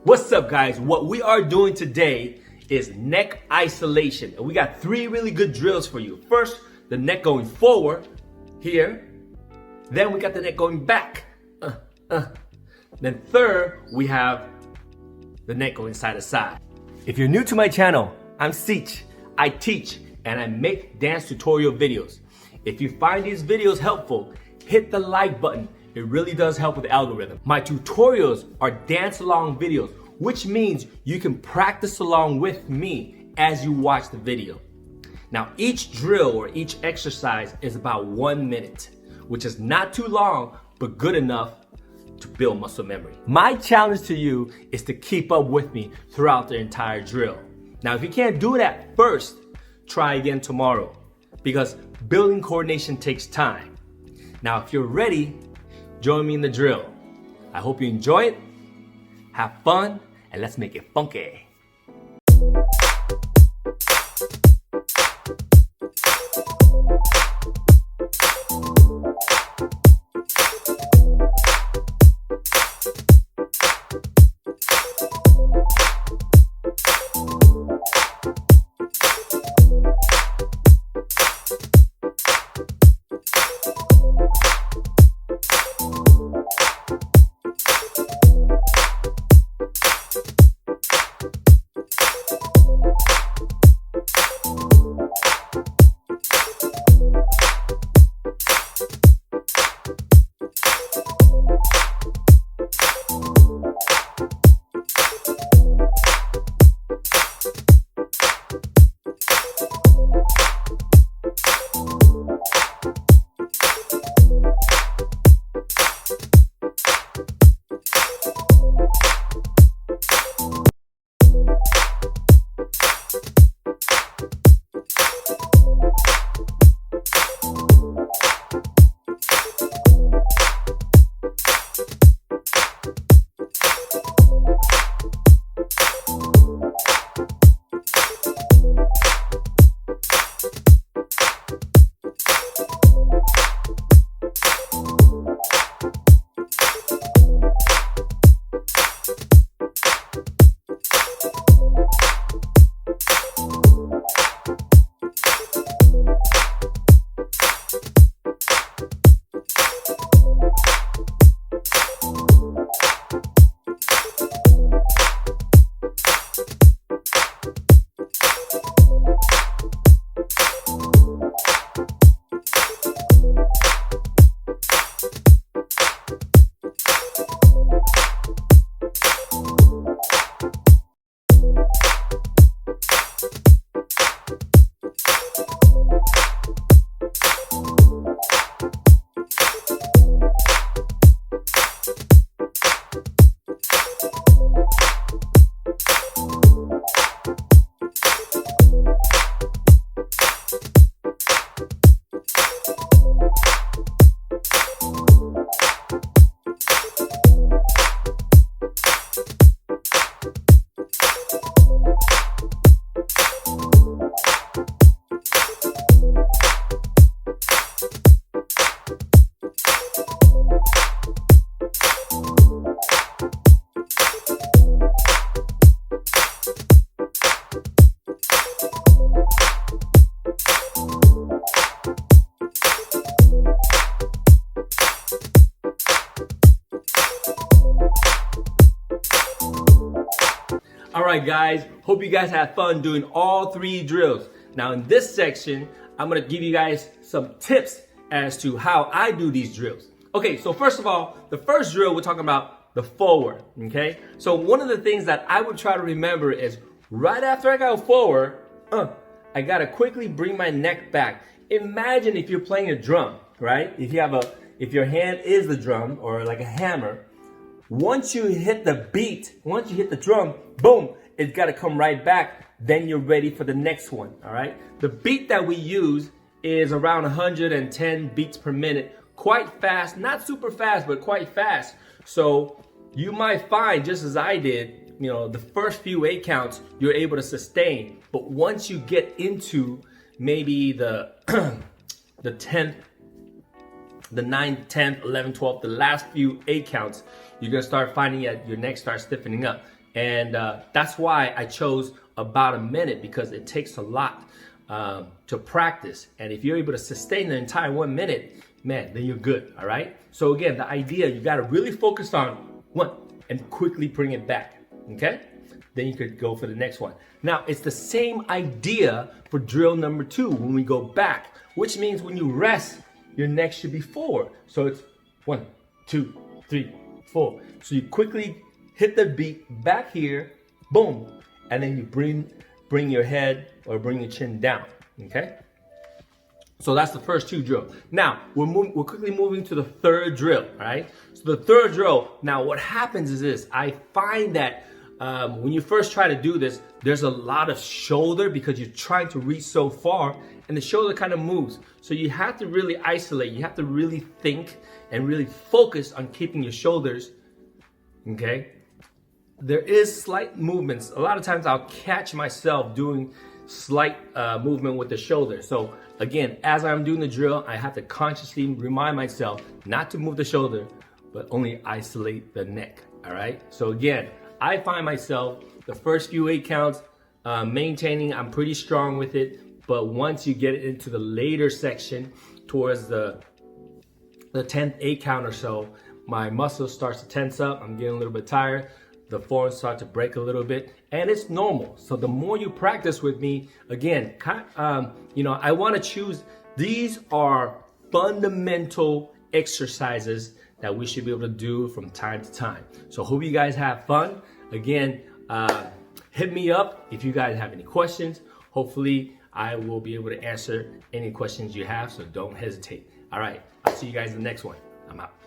What's up, guys? What we are doing today is neck isolation. And we got 3 really good drills for you. First, the neck going forward, here. Then we got the neck going back. Then third, we have the neck going side to side. If you're new to my channel, I'm Ceech. I teach and I make dance tutorial videos. If you find these videos helpful, hit the like button. It really does help with the algorithm. My tutorials are dance along videos, which means you can practice along with me as you watch the video. Now, each drill or each exercise is about 1 minute, which is not too long, but good enough to build muscle memory. My challenge to you is to keep up with me throughout the entire drill. Now, if you can't do it at first, try again tomorrow, because building coordination takes time. Now, if you're ready, join me in the drill. I hope you enjoy it, have fun, and let's make it funky. All right, guys, hope you guys had fun doing all 3 drills. Now in this section, I'm gonna give you guys some tips as to how I do these drills. Okay, so first of all, the first drill, we're talking about the forward, okay? So one of the things that I would try to remember is right after I go forward, I gotta quickly bring my neck back. Imagine if you're playing a drum, right? If your hand is the drum or like a hammer, once you hit the beat, once you hit the drum, boom, it's got to come right back. Then you're ready for the next one, all right? The beat that we use is around 110 beats per minute. Quite fast, not super fast, but quite fast. So you might find, just as I did, the first few 8 counts, you're able to sustain. But once you get into maybe the the 10th, the 9th, 10th, 11th, 12th, the last few 8 counts, you're gonna start finding that your neck starts stiffening up. And that's why I chose about a minute, because it takes a lot to practice. And if you're able to sustain the entire 1 minute, man, then you're good, all right? So again, the idea, you gotta really focus on one and quickly bring it back, okay? Then you could go for the next one. Now, it's the same idea for drill number 2 when we go back, which means when you rest, your neck should be forward. So it's 1, 2, 3, 4. So you quickly hit the beat back here, boom, and then you bring your head or bring your chin down, okay? So that's the first 2 drills. Now, we're quickly moving to the third drill, all right? So the third drill, now what happens is this. I find that when you first try to do this, there's a lot of shoulder because you're trying to reach so far and the shoulder kind of moves. So you have to really isolate. You have to really think and really focus on keeping your shoulders, okay? There is slight movements. A lot of times I'll catch myself doing slight movement with the shoulder. So again, as I'm doing the drill, I have to consciously remind myself not to move the shoulder, but only isolate the neck, all right? So again, I find myself the first few 8 counts maintaining, I'm pretty strong with it, but once you get into the later section towards the 10th 8 count or so, my muscles starts to tense up, I'm getting a little bit tired, the forearms start to break a little bit, and it's normal. So the more you practice with me, again, I want to choose, these are fundamental exercises that we should be able to do from time to time. So hope you guys have fun. Again, hit me up if you guys have any questions. Hopefully I will be able to answer any questions you have, so don't hesitate. All right, I'll see you guys in the next one. I'm out.